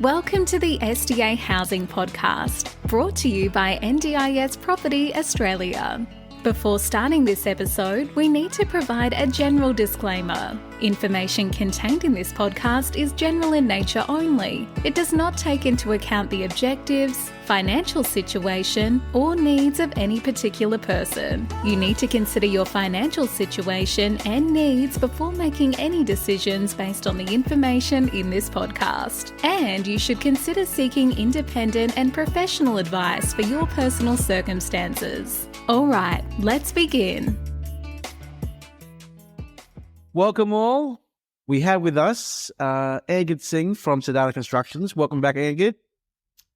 Welcome to the SDA Housing Podcast, brought to you by NDIS Property Australia. Before starting this episode, we need to provide a general disclaimer. Information contained in this podcast is general in nature only. It does not take into account the objectives, financial situation, or needs of any particular person. You need to consider your financial situation and needs before making any decisions based on the information in this podcast. And you should consider seeking independent and professional advice for your personal circumstances. All right, let's begin. Welcome all. We have with us Angad Singh from Sadhana Constructions. Welcome back, Angad.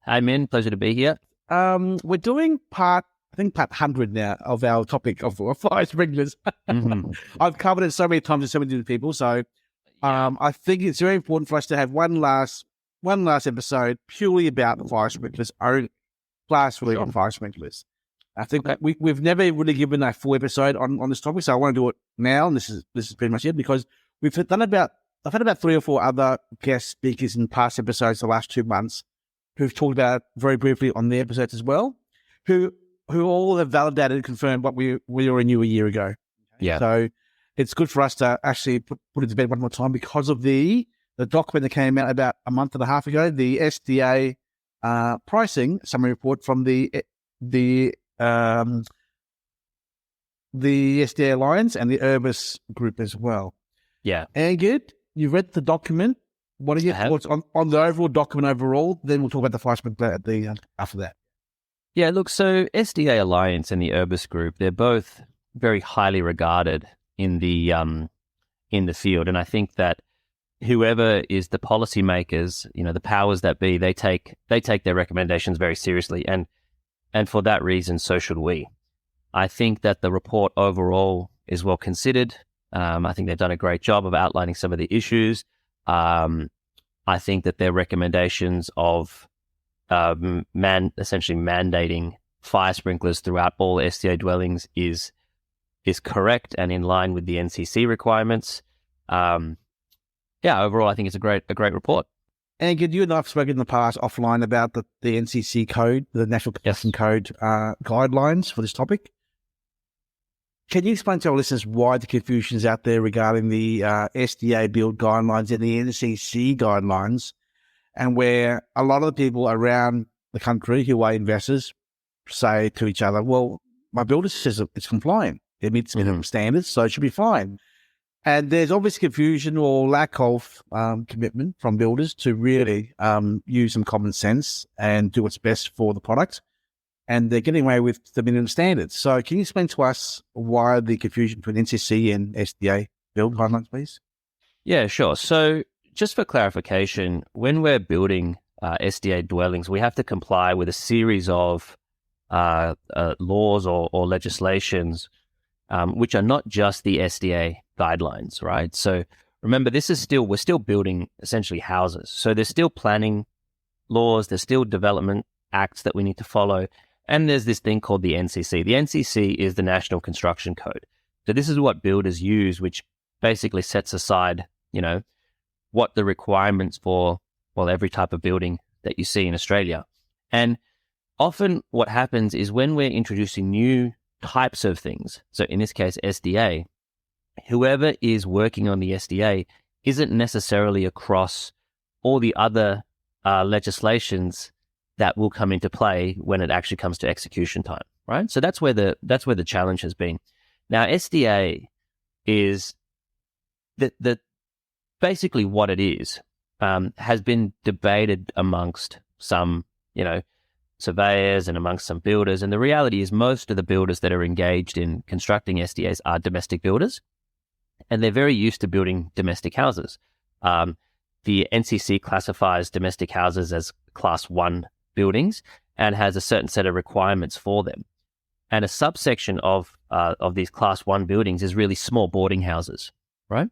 Hi, Min. Pleasure to be here. We're doing part 100 now of our topic of fire sprinklers. I've covered it so many times with so many different people, so I think it's very important for us to have one last episode purely about the fire sprinklers, classfully on fire sprinklers. I think we've never really given a full episode on this topic, so I want to do it now, and this is pretty much it, because I've had about 3 or 4 other guest speakers in past episodes the last 2 months who've talked about it very briefly on their episodes as well, who all have validated and confirmed what we already knew a year ago. Yeah. So it's good for us to actually put it to bed one more time because of the document that came out about a month and a half ago, the SDA pricing summary report from the SDA Alliance and the Urbis group as well. Yeah. Angad, you read the document. What are your thoughts on the overall document overall? Then we'll talk about the fire sprinkler after that. Yeah, look, so SDA Alliance and the Urbis group, they're both very highly regarded in the field. And I think that whoever is the policymakers, the powers that be, they take their recommendations very seriously. And for that reason, so should we. I think that the report overall is well considered. I think they've done a great job of outlining some of the issues. I think that their recommendations of essentially mandating fire sprinklers throughout all SDA dwellings is correct and in line with the NCC requirements. Overall, I think it's a great report. Angad, you and I have spoken in the past offline about the NCC code, the National Construction Code guidelines for this topic. Can you explain to our listeners why the confusion is out there regarding the SDA build guidelines and the NCC guidelines, and where a lot of the people around the country who are investors say to each other, well, my builder says it's compliant. It meets minimum standards, so it should be fine. And there's obvious confusion or lack of commitment from builders to really use some common sense and do what's best for the product. And they're getting away with the minimum standards. So can you explain to us why the confusion between NCC and SDA build guidelines, please? Yeah, sure. So just for clarification, when we're building SDA dwellings, we have to comply with a series of laws or legislations, which are not just the SDA guidelines, right? So remember, we're still building essentially houses. So there's still planning laws, there's still development acts that we need to follow. And there's this thing called the NCC. The NCC is the National Construction Code. So this is what builders use, which basically sets aside, what the requirements for, every type of building that you see in Australia. And often what happens is when we're introducing new types of things, so in this case, SDA, whoever is working on the SDA isn't necessarily across all the other legislations that will come into play when it actually comes to execution time, right? So that's where the challenge has been. Now, SDA is the basically what it is, has been debated amongst some, surveyors and amongst some builders. And the reality is most of the builders that are engaged in constructing SDAs are domestic builders, and they're very used to building domestic houses. The NCC classifies domestic houses as Class 1 buildings and has a certain set of requirements for them. And a subsection of these Class 1 buildings is really small boarding houses, right?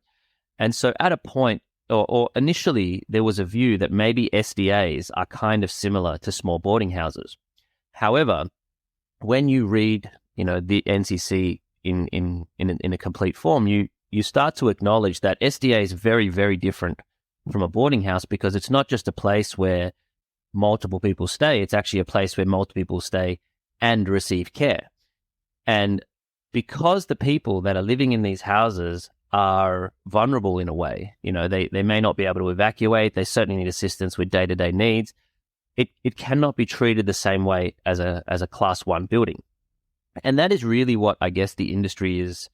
And so at a point, or initially, there was a view that maybe SDAs are kind of similar to small boarding houses. However, when you read, the NCC in a complete form, you start to acknowledge that SDA is very, very different from a boarding house, because it's not just a place where multiple people stay. It's actually a place where multiple people stay and receive care. And because the people that are living in these houses are vulnerable in a way, they may not be able to evacuate. They certainly need assistance with day-to-day needs. It cannot be treated the same way as a class 1 building. And that is really what I guess the industry is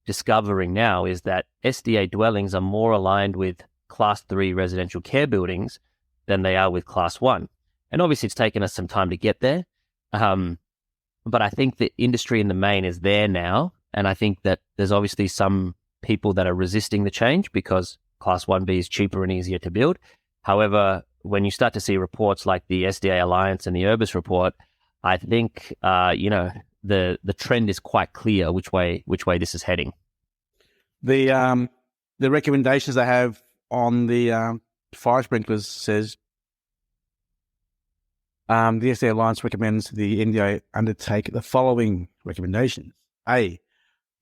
discovering now, is that SDA dwellings are more aligned with class 3 residential care buildings than they are with class 1. And obviously it's taken us some time to get there. But I think the industry in the main is there now. And I think that there's obviously some people that are resisting the change because class 1B is cheaper and easier to build. However, when you start to see reports like the SDA Alliance and the Urbis report, I think, the trend is quite clear which way this is heading. The recommendations they have on the fire sprinklers says the SDA Alliance recommends the NDA undertake the following recommendations. A,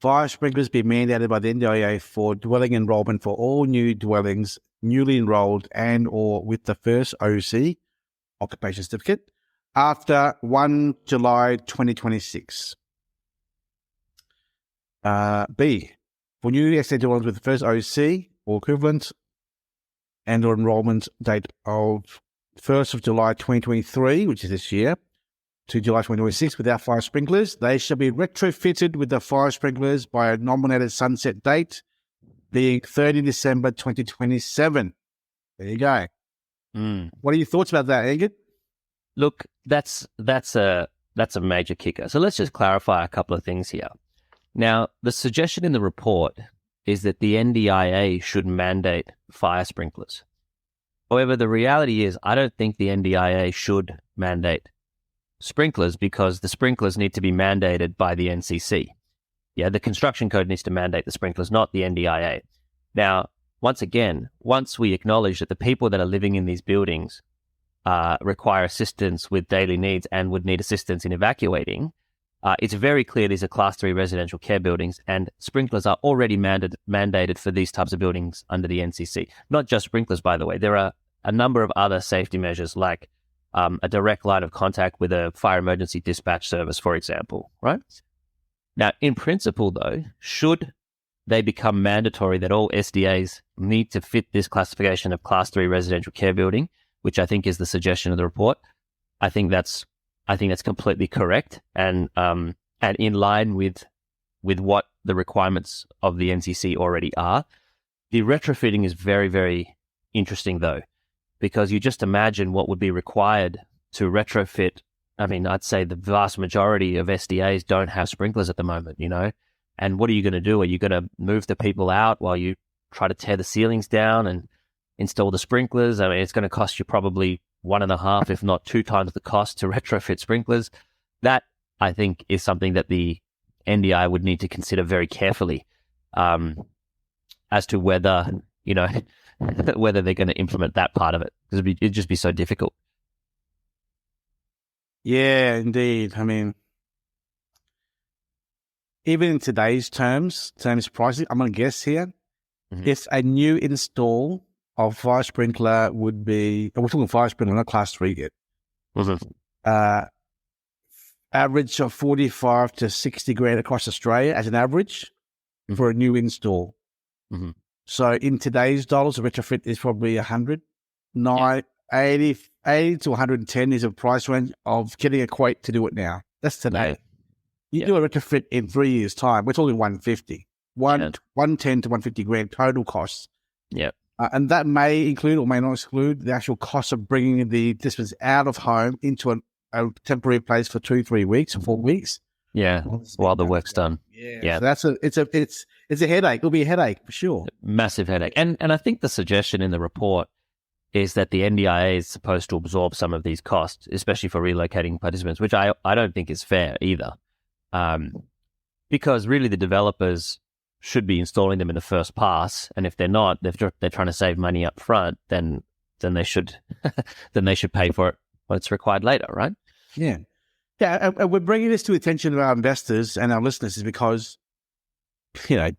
fire sprinklers be mandated by the NDIA for dwelling enrolment for all new dwellings newly enrolled and or with the first OC, occupation certificate, after 1 July 2026. B, for new SDA dwellings with the first OC or equivalent and or enrolment date of 1st of July 2023, which is this year, to July 2026 without fire sprinklers, they shall be retrofitted with the fire sprinklers by a nominated sunset date being 30 December 2027. There you go. What are your thoughts about that, Angad? Look, that's a major kicker. So let's just clarify a couple of things here. Now, the suggestion in the report is that the NDIA should mandate fire sprinklers. However, the reality is I don't think the NDIA should mandate sprinklers, because the sprinklers need to be mandated by the NCC. Yeah, the construction code needs to mandate the sprinklers, not the NDIA. Now, once again, once we acknowledge that the people that are living in these buildings require assistance with daily needs and would need assistance in evacuating, it's very clear these are class 3 residential care buildings, and sprinklers are already mandated for these types of buildings under the NCC. Not just sprinklers, by the way. There are a number of other safety measures like a direct line of contact with a fire emergency dispatch service, for example, right? Now, in principle, though, should they become mandatory that all SDAs need to fit this classification of class 3 residential care building, which I think is the suggestion of the report, I think that's completely correct and in line with what the requirements of the NCC already are. The retrofitting is very, very interesting, though, because you just imagine what would be required to retrofit. I mean, I'd say the vast majority of SDAs don't have sprinklers at the moment, and what are you going to do? Are you going to move the people out while you try to tear the ceilings down and install the sprinklers? I mean, it's going to cost you probably 1.5, if not 2 times the cost to retrofit sprinklers. That, I think, is something that the NDI would need to consider very carefully as to whether, whether they're going to implement that part of it, because it'd just be so difficult. Yeah, indeed. I mean, even in today's terms pricing, I'm going to guess here, if a new install of fire sprinkler would be, we're talking fire sprinkler, not class 3 yet, average of 45 to 60 grand across Australia as an average for a new install. So in today's dollars, a retrofit is probably 100. 80 to 110 is a price range of getting a quote to do it now. That's today. You do a retrofit in 3 years' time, we're talking 150. 110 to 150 grand total costs. And that may include or may not exclude the actual cost of bringing the participants out of home into a temporary place for 2-3 weeks or 4 weeks. While the work's done. So it's a headache. It'll be a headache for sure. Massive headache. And I think the suggestion in the report is that the NDIA is supposed to absorb some of these costs, especially for relocating participants, which I don't think is fair either. Because really the developers should be installing them in the first pass, and if they're not, they're trying to save money up front, then they should pay for it when it's required later, right? Yeah, and we're bringing this to the attention of our investors and our listeners is because, at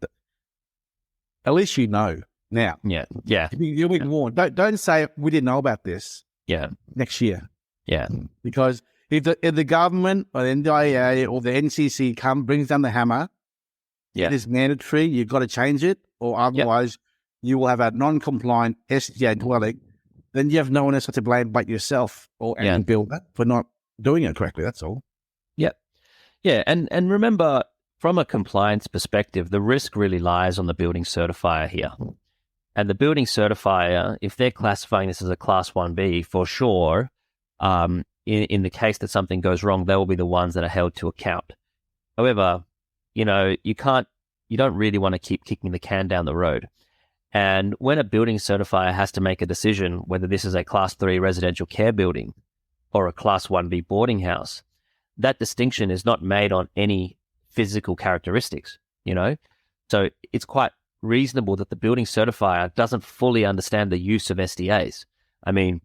least Now, Yeah. you'll be warned. Don't say we didn't know about this. Yeah. Next year. Yeah. Because if the government or the NDIA or the NCC brings down the hammer, it is mandatory. You've got to change it, or otherwise you will have a non-compliant SDA dwelling. Then you have no one else to blame but yourself and builder for not doing it correctly. That's all. Yep. Yeah. And remember, from a compliance perspective, the risk really lies on the building certifier here. And the building certifier, if they're classifying this as a Class 1B, for sure, in the case that something goes wrong, they will be the ones that are held to account. However, you don't really want to keep kicking the can down the road. And when a building certifier has to make a decision whether this is a Class 3 residential care building or a Class 1B boarding house, that distinction is not made on any physical characteristics, So it's quite reasonable that the building certifier doesn't fully understand the use of SDAs. I mean,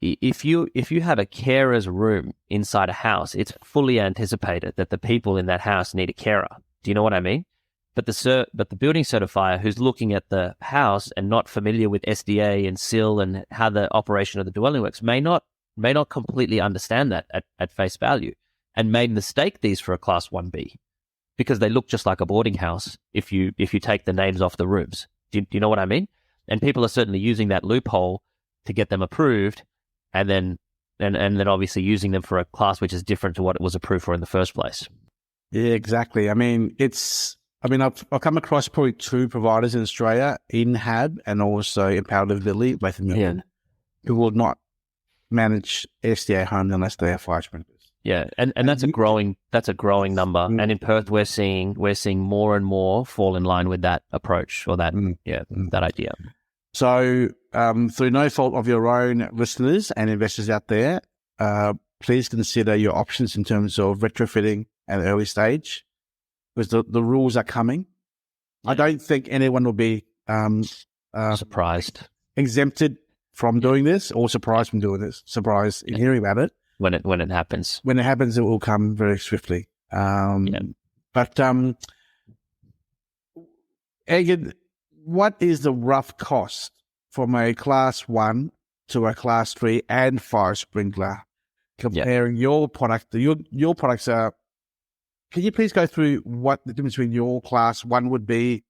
if you have a carer's room inside a house, it's fully anticipated that the people in that house need a carer. Do you know what I mean? But the building certifier who's looking at the house and not familiar with SDA and SIL and how the operation of the dwelling works may not completely understand that at face value, and may mistake these for a Class 1B because they look just like a boarding house if you take the names off the rooms. Do you know what I mean? And people are certainly using that loophole to get them approved, and then obviously using them for a class which is different to what it was approved for in the first place. Yeah, exactly. I mean, I've come across probably two providers in Australia, Inhab and also Empowered Livability, both in Melbourne, who will not manage SDA homes unless they have fire sprinklers. Yeah, and that's a growing number. And in Perth, we're seeing more and more fall in line with that approach or that that idea. So, through no fault of your own, listeners and investors out there, please consider your options in terms of retrofitting at an early stage, because the rules are coming. Yeah. I don't think anyone will be surprised, exempted from doing this, or surprised from doing this. Surprised in hearing about it. When it happens. When it happens, it will come very swiftly. But Angad, what is the rough cost from a Class 1 to a Class 3 and fire sprinkler, comparing your product? Your products are... Can you please go through what the difference between your Class 1 would be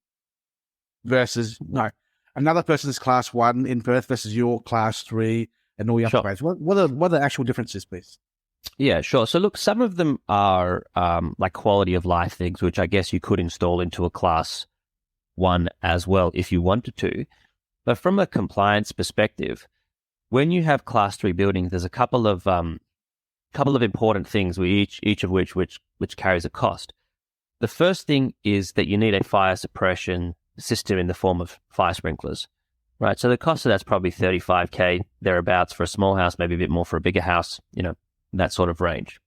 versus... No, another person's Class 1 in Perth versus your Class 3 and all your upgrades? What are the actual differences, please? Yeah, sure. So look, some of them are like quality of life things, which I guess you could install into a Class 1 as well if you wanted to. But from a compliance perspective, when you have Class 3 buildings, there's a couple of important things, each of which carries a cost. The first thing is that you need a fire suppression system in the form of fire sprinklers. Right, so the cost of that's probably $35,000 thereabouts for a small house, maybe a bit more for a bigger house, that sort of range.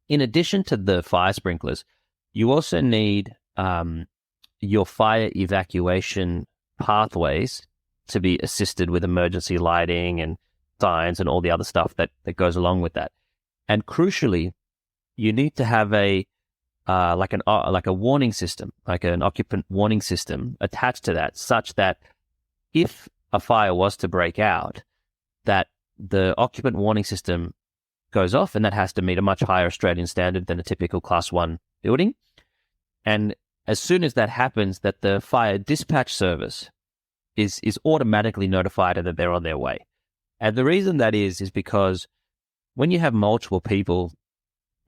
In addition to the fire sprinklers, you also need your fire evacuation pathways to be assisted with emergency lighting and signs and all the other stuff that goes along with that. And crucially, you need to have a warning system, like an occupant warning system attached to that, such that if a fire was to break out, that the occupant warning system goes off, and that has to meet a much higher Australian standard than a typical Class 1 building. And as soon as that happens, that the fire dispatch service is automatically notified that they're on their way. And the reason that is because when you have multiple people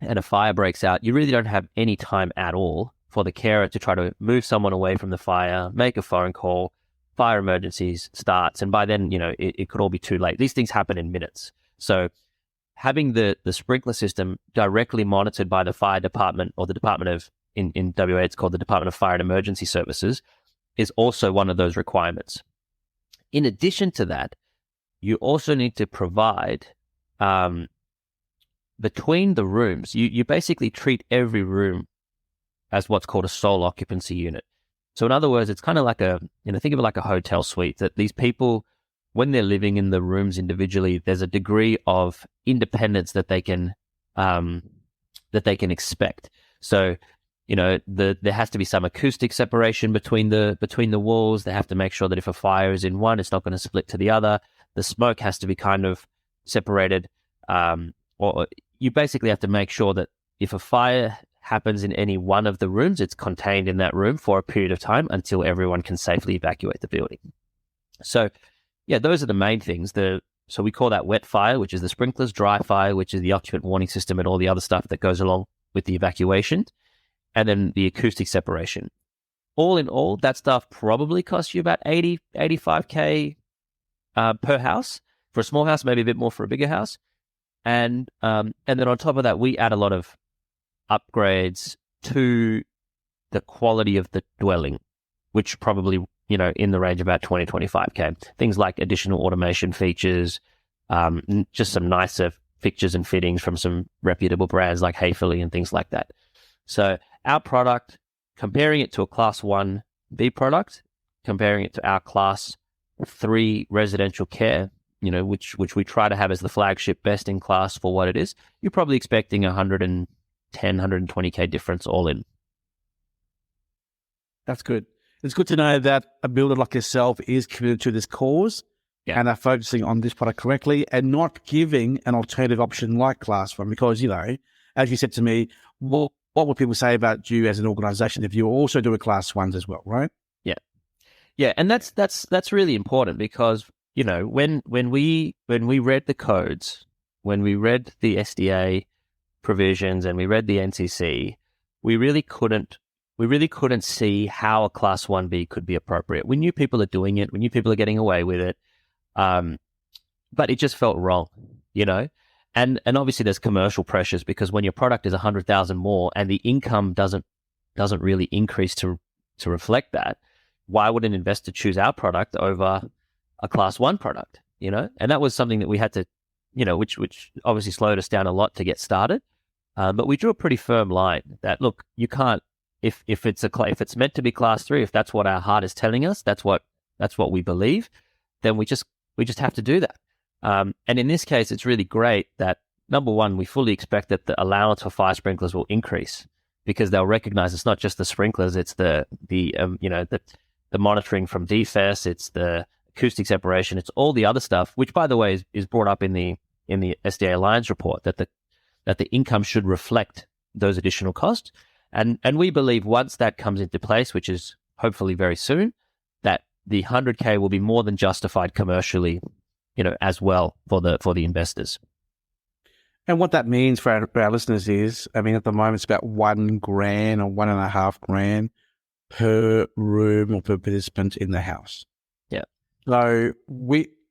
and a fire breaks out, you really don't have any time at all for the carer to try to move someone away from the fire, make a phone call, fire emergencies starts, and by then, it could all be too late. These things happen in minutes. So having the sprinkler system directly monitored by the fire department, or the department of, in WA, it's called the Department of Fire and Emergency Services, is also one of those requirements. In addition to that, you also need to provide, between the rooms, you basically treat every room as what's called a sole occupancy unit. So in other words, it's kind of like think of it like a hotel suite, that these people, when they're living in the rooms individually, there's a degree of independence that they can expect. So there has to be some acoustic separation between the walls. They have to make sure that if a fire is in one, it's not going to split to the other. The smoke has to be kind of separated. Or you basically have to make sure that if a fire happens in any one of the rooms, it's contained in that room for a period of time until everyone can safely evacuate the building. So, yeah, those are the main things. So we call that wet fire, which is the sprinklers, dry fire, which is the occupant warning system and all the other stuff that goes along with the evacuation, and then the acoustic separation. All in all, that stuff probably costs you about 80, 85K per house. For a small house, maybe a bit more for a bigger house. And then on top of that, we add a lot of upgrades to the quality of the dwelling, which probably, in the range of about 20, 25K. Things like additional automation features, just some nicer fixtures and fittings from some reputable brands like Hayfully and things like that. So our product, comparing it to a Class 1B product, comparing it to our Class 3 residential care, which we try to have as the flagship best in class for what it is, you're probably expecting 110, 120K difference all in. That's good. It's good to know that a builder like yourself is committed to this cause and are focusing on this product correctly and not giving an alternative option like Class 1 because, as you said to me, what would people say about you as an organization if you also do a Class 1s as well, right? Yeah. Yeah, and that's really important because, when we read the codes, when we read the SDA provisions and we read the NCC, we really couldn't see how a Class 1B could be appropriate. We knew people are doing it. We knew people are getting away with it. But it just felt wrong, And obviously there's commercial pressures because when your product is 100,000 more and the income doesn't really increase to reflect that, why would an investor choose our product over a Class 1 product, And that was something that we had to, which obviously slowed us down a lot to get started. But we drew a pretty firm line that, look, you can't, if it's meant to be Class 3, if that's what our heart is telling us, that's what we believe, then we just have to do that. And in this case, it's really great that, number one, we fully expect that the allowance for fire sprinklers will increase because they'll recognize it's not just the sprinklers, it's the monitoring from DFES, it's the acoustic separation, it's all the other stuff, which, by the way, is brought up in the SDA Alliance report, that the income should reflect those additional costs. And we believe once that comes into place, which is hopefully very soon, that the 100K will be more than justified commercially, as well for the investors. And what that means for our listeners is, at the moment it's about $1,000 or $1,500 per room or per participant in the house. Yeah. So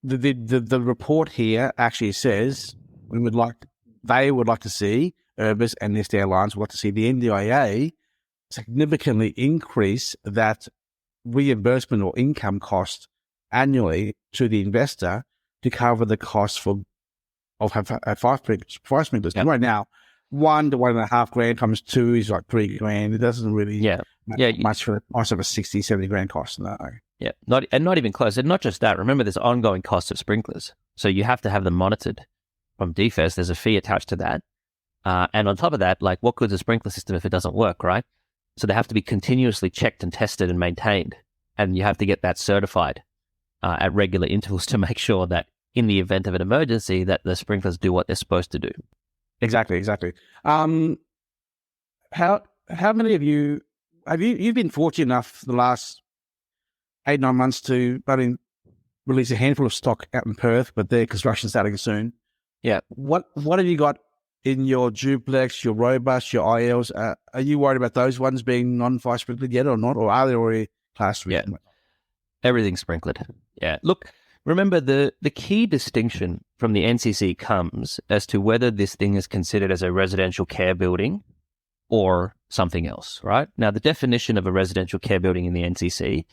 the report here actually says they would like to see, Urbis and the SDA Alliance would like to see the NDIA significantly increase that reimbursement or income cost annually to the investor to cover the cost of fire sprinklers. Yep. Right now, $1,000 to $1,500 times 2 is like $3,000. It doesn't really much for the price of a $60,000-$70,000 cost. No. Yeah, not even close. And not just that. Remember, there's ongoing costs of sprinklers, so you have to have them monitored from DFES. There's a fee attached to that, and on top of that, like, what good's a sprinkler system if it doesn't work, right? So they have to be continuously checked and tested and maintained, and you have to get that certified at regular intervals to make sure that in the event of an emergency, that the sprinklers do what they're supposed to do. Exactly. How many of you you've been fortunate enough the last 8-9 months to release a handful of stock out in Perth, but their construction starting soon. Yeah. What have you got in your duplex, your robust, your ILs? Are you worried about those ones being non-fire sprinkled yet or not, or are they already Class 3? Yeah. Everything's sprinkled. Yeah. Look, remember the key distinction from the NCC comes as to whether this thing is considered as a residential care building or something else, right? Now, the definition of a residential care building in the NCC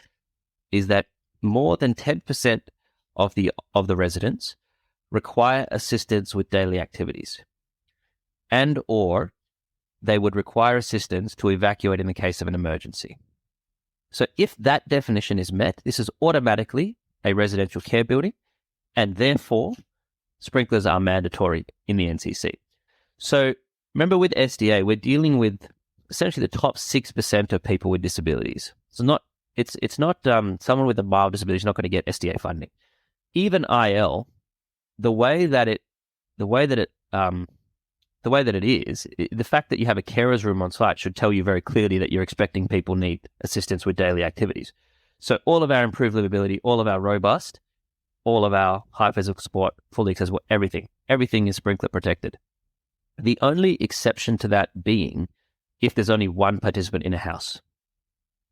is that more than 10% of the residents require assistance with daily activities, and or they would require assistance to evacuate in the case of an emergency. So if that definition is met, this is automatically a residential care building, and therefore sprinklers are mandatory in the NCC. So remember, with SDA, we're dealing with essentially the top 6% of people with disabilities. So it's not someone with a mild disability is not going to get SDA funding. Even IL, the way that it is, the fact that you have a carer's room on site should tell you very clearly that you're expecting people need assistance with daily activities. So all of our improved livability, all of our robust, all of our high physical support, fully accessible, everything is sprinkler protected. The only exception to that being if there's only one participant in a house.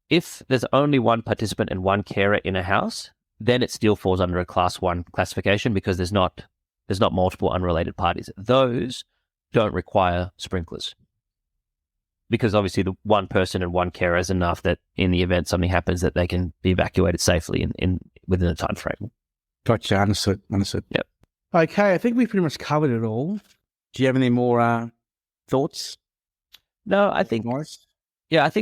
If there's only one participant and one carer in a house, then it still falls under a class 1 classification because there's not multiple unrelated parties. Those don't require sprinklers because obviously the one person and one carer is enough that in the event something happens that they can be evacuated safely in within a time frame. Gotcha. Understood. Yep. Okay, I think we've pretty much covered it all. Do you have any more thoughts? No, I think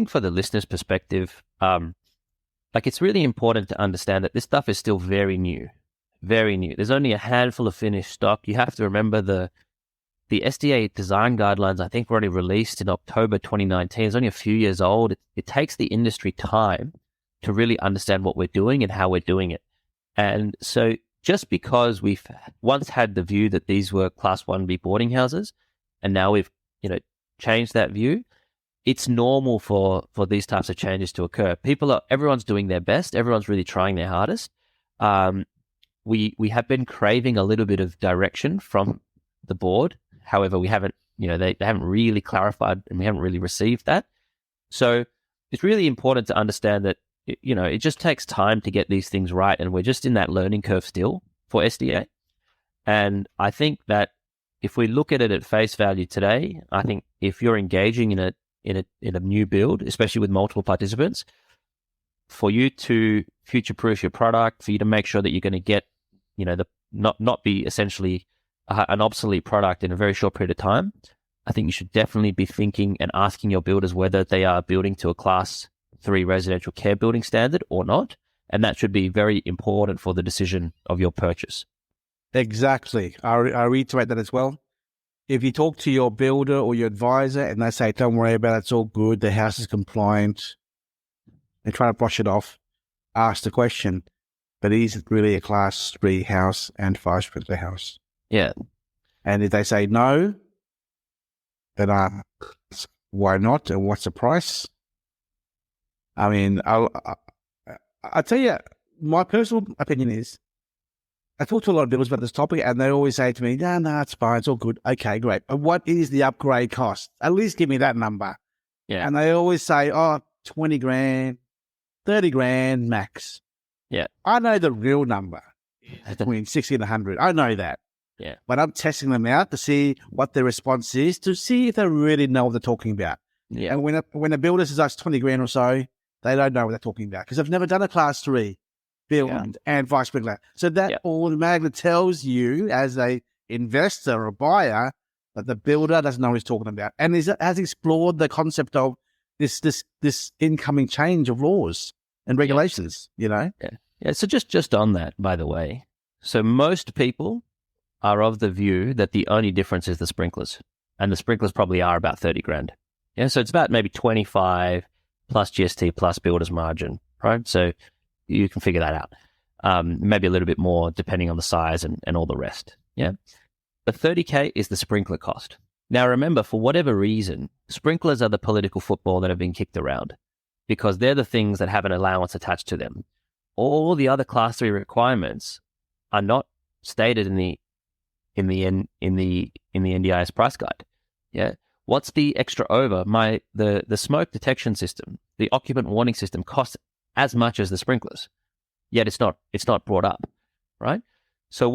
for the listener's perspective, it's really important to understand that this stuff is still very new. Very new. There's only a handful of finished stock. You have to remember the SDA design guidelines, I think, were only released in October 2019. It's only a few years old. It takes the industry time to really understand what we're doing and how we're doing it. And so just because we've once had the view that these were Class 1B boarding houses, and now we've changed that view, it's normal for these types of changes to occur. Everyone's doing their best. Everyone's really trying their hardest. We have been craving a little bit of direction from the board. However, we haven't, they haven't really clarified and we haven't really received that. So it's really important to understand that, it just takes time to get these things right. And we're just in that learning curve still for SDA. And I think that if we look at it at face value today, I think if you're engaging in a new build, especially with multiple participants, for you to future-proof your product, for you to make sure that you're going to get, not be essentially an obsolete product in a very short period of time, I think you should definitely be thinking and asking your builders whether they are building to a Class 3 residential care building standard or not. And that should be very important for the decision of your purchase. Exactly. I reiterate that as well. If you talk to your builder or your advisor and they say, don't worry about it, it's all good, the house is compliant, they're trying to brush it off, ask the question, but is it really a Class 3 house and 5 sprinkler house? Yeah. And if they say no, then why not? And what's the price? I mean, I'll tell you, my personal opinion is, I talk to a lot of builders about this topic and they always say to me, no, it's fine, it's all good. Okay, great. But what is the upgrade cost? At least give me that number. Yeah. And they always say, 20 grand, 30 grand max. Yeah. I know the real number, between 60 and 100. I know that. Yeah. But I'm testing them out to see what their response is, to see if they really know what they're talking about. Yeah. And when a builder says us 20 grand or so, they don't know what they're talking about because they've never done a Class 3 build and vice sprinkler. So that automatically tells you as a investor or buyer that the builder doesn't know what he's talking about and has explored the concept of this incoming change of laws and regulations, Yeah. So just on that, by the way, so most people are of the view that the only difference is the sprinklers, and the sprinklers probably are about 30 grand. Yeah. So it's about maybe 25 plus GST plus builder's margin, right? So you can figure that out. Maybe a little bit more depending on the size and all the rest. Yeah. But 30K is the sprinkler cost. Now, remember, for whatever reason, sprinklers are the political football that have been kicked around because they're the things that have an allowance attached to them. All the other Class 3 requirements are not stated in the NDIS price guide. Yeah. What's the extra over? The smoke detection system, the occupant warning system costs as much as the sprinklers, yet it's not brought up, right? So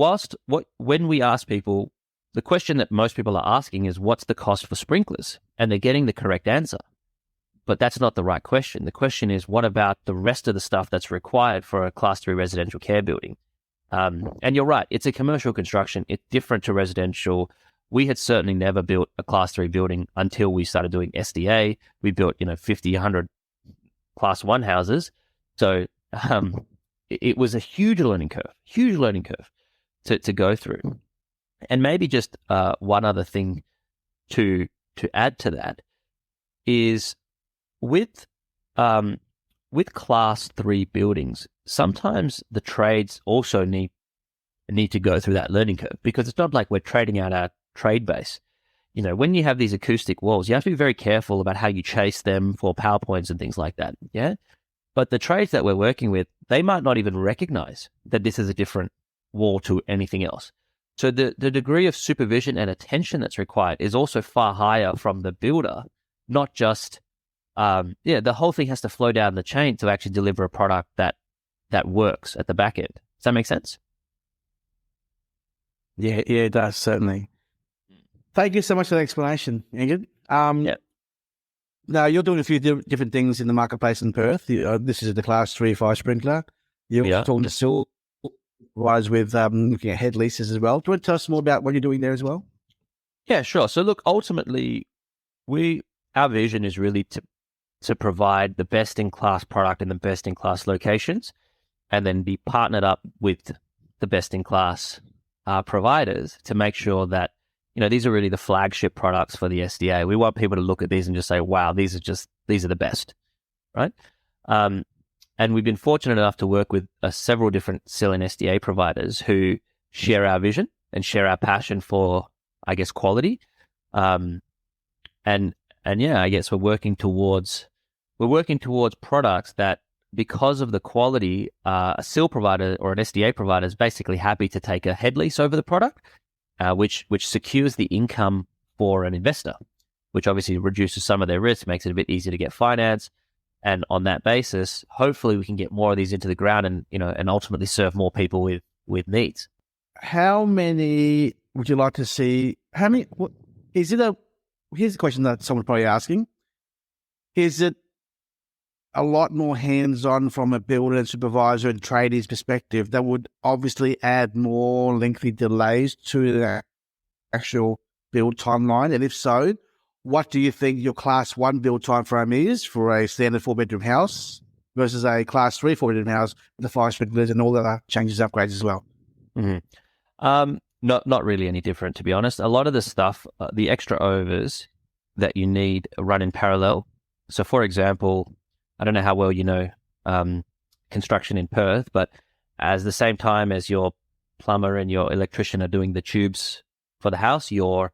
when we ask people, the question that most people are asking is, what's the cost for sprinklers? And they're getting the correct answer, but that's not the right question. The question is, what about the rest of the stuff that's required for a Class 3 residential care building? And you're right, it's a commercial construction. It's different to residential. We had certainly never built a Class 3 building until we started doing SDA. We built, 50, 100 Class 1 houses. So it was a huge learning curve to go through. And maybe just one other thing to add to that is with class 3 buildings, sometimes the trades also need to go through that learning curve, because it's not like we're trading out our trade base. When you have these acoustic walls, you have to be very careful about how you chase them for PowerPoints and things like that. Yeah. But the trades that we're working with, they might not even recognize that this is a different wall to anything else. So the degree of supervision and attention that's required is also far higher from the builder, not just, the whole thing has to flow down the chain to actually deliver a product that works at the back end. Does that make sense? Yeah, it does, certainly. Thank you so much for the explanation, Angad. Now, you're doing a few different things in the marketplace in Perth. This is the Class 3 fire sprinkler. You're talking to still rise with looking at head leases as well. Do you want to tell us more about what you're doing there as well? Yeah, sure. So look, ultimately, our vision is really to provide the best-in-class product in the best-in-class locations, and then be partnered up with the best-in-class providers to make sure that these are really the flagship products for the SDA. We want people to look at these and just say, wow, these are the best, right? And we've been fortunate enough to work with several different SIL and SDA providers who share our vision and share our passion for, I guess, quality. I guess we're working towards products that, because of the quality, a SIL provider or an SDA provider is basically happy to take a head lease over the product, which secures the income for an investor, which obviously reduces some of their risk, makes it a bit easier to get finance. And on that basis, hopefully we can get more of these into the ground and ultimately serve more people with needs. How many would you like to see? Here's the question that someone's probably asking. Is it a lot more hands-on from a builder and supervisor and tradies perspective that would obviously add more lengthy delays to the actual build timeline? And if so, what do you think your Class 1 build time frame is for a standard 4-bedroom house versus a Class 3 4-bedroom house with the fire sprinklers and all the other changes, upgrades as well? Mm-hmm. Not really any different, to be honest. A lot of the stuff, the extra overs that you need run in parallel. So, for example, I don't know how well you know construction in Perth, but at the same time as your plumber and your electrician are doing the tubes for the house, your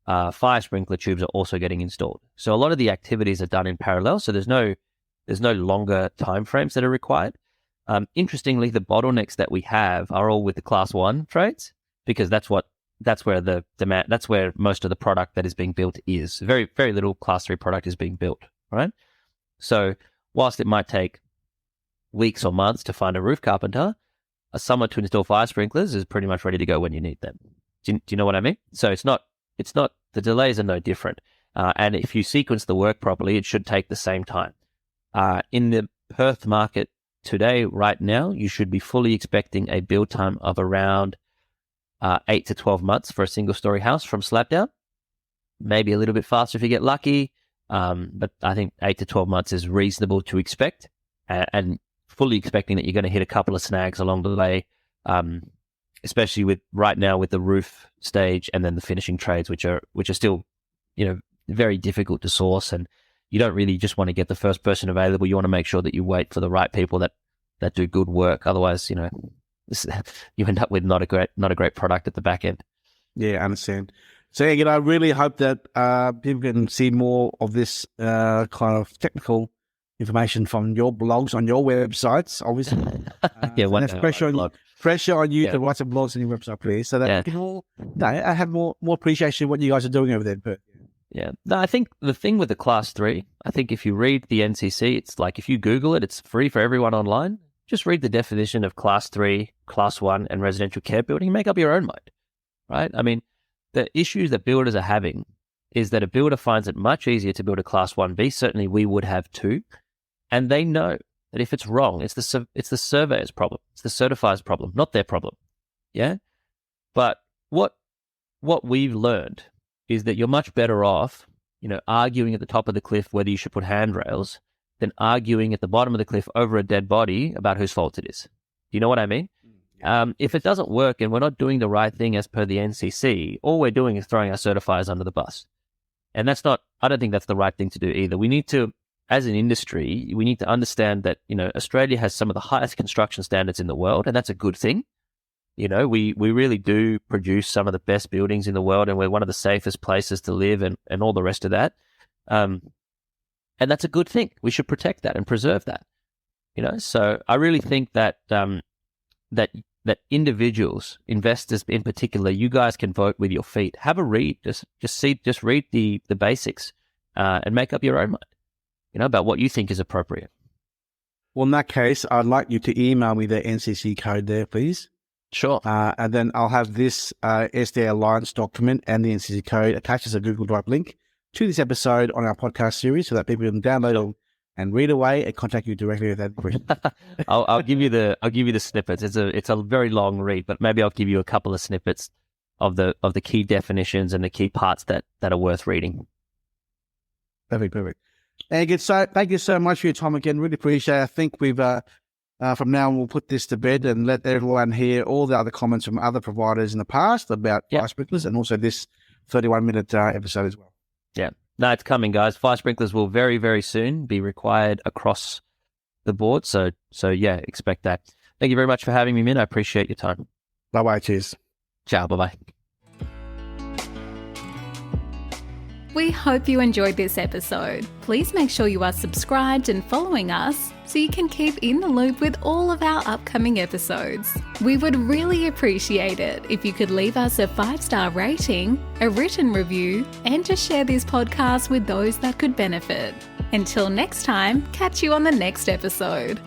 fire sprinkler tubes are also getting installed. So a lot of the activities are done in parallel. So there's no longer timeframes that are required. Interestingly, the bottlenecks that we have are all with the Class 1 trades, because that's where the demand, that's where most of the product that is being built is. Very, very little Class 3 product is being built, right? So whilst it might take weeks or months to find a roof carpenter, someone to install fire sprinklers is pretty much ready to go when you need them. Do you know what I mean? So it's not, the delays are no different. And if you sequence the work properly, it should take the same time. In the Perth market today, right now, you should be fully expecting a build time of around 8 to 12 months for a single-story house from slab down. Maybe a little bit faster if you get lucky. But I think 8 to 12 months is reasonable to expect, and fully expecting that you're going to hit a couple of snags along the way, especially with right now with the roof stage and then the finishing trades, which are still, very difficult to source. And you don't really just want to get the first person available. You want to make sure that you wait for the right people that do good work. Otherwise, you end up with not a great product at the back end. Yeah, I understand. So again, I really hope that people can see more of this kind of technical information from your blogs on your websites, obviously. That's pressure on you to write some blogs on your website, please, so that we can all have more appreciation of what you guys are doing over there. But yeah, no, I think the thing with the Class 3, I think if you read the NCC, it's like if you Google it, it's free for everyone online. Just read the definition of Class 3, Class 1, and residential care building. Make up your own mind, right? I mean, the issues that builders are having is that a builder finds it much easier to build a Class 1B. Certainly we would have too. And they know that if it's wrong, it's the surveyor's problem. It's the certifier's problem, not their problem. Yeah? But what we've learned is that you're much better off, arguing at the top of the cliff whether you should put handrails than arguing at the bottom of the cliff over a dead body about whose fault it is. Do you know what I mean? If it doesn't work and we're not doing the right thing as per the NCC, all we're doing is throwing our certifiers under the bus. And I don't think that's the right thing to do either. We need to, as an industry, we need to understand that, Australia has some of the highest construction standards in the world, and that's a good thing. We really do produce some of the best buildings in the world, and we're one of the safest places to live and all the rest of that. And that's a good thing. We should protect that and preserve that. So I really think that that individuals, investors in particular, you guys can vote with your feet. Have a read. Just read the basics and make up your own mind, about what you think is appropriate. Well, in that case, I'd like you to email me the NCC code there, please. Sure. And then I'll have this SDA Alliance document and the NCC code attached as a Google Drive link to this episode on our podcast series so that people can download and read away and contact you directly with that question. I'll give you the snippets. It's a very long read, but maybe I'll give you a couple of snippets of the key definitions and the key parts that are worth reading. Perfect. Angad, so thank you so much for your time again. Really appreciate it. I think we've from now on we'll put this to bed and let everyone hear all the other comments from other providers in the past about fire sprinklers, and also this 31-minute episode as well. Yeah. No, it's coming, guys. Fire sprinklers will very, very soon be required across the board. So yeah, expect that. Thank you very much for having me, Min. I appreciate your time. Bye-bye. Cheers. Ciao. Bye-bye. We hope you enjoyed this episode. Please make sure you are subscribed and following us so you can keep in the loop with all of our upcoming episodes. We would really appreciate it if you could leave us a 5-star rating, a written review, and to share this podcast with those that could benefit. Until next time, catch you on the next episode.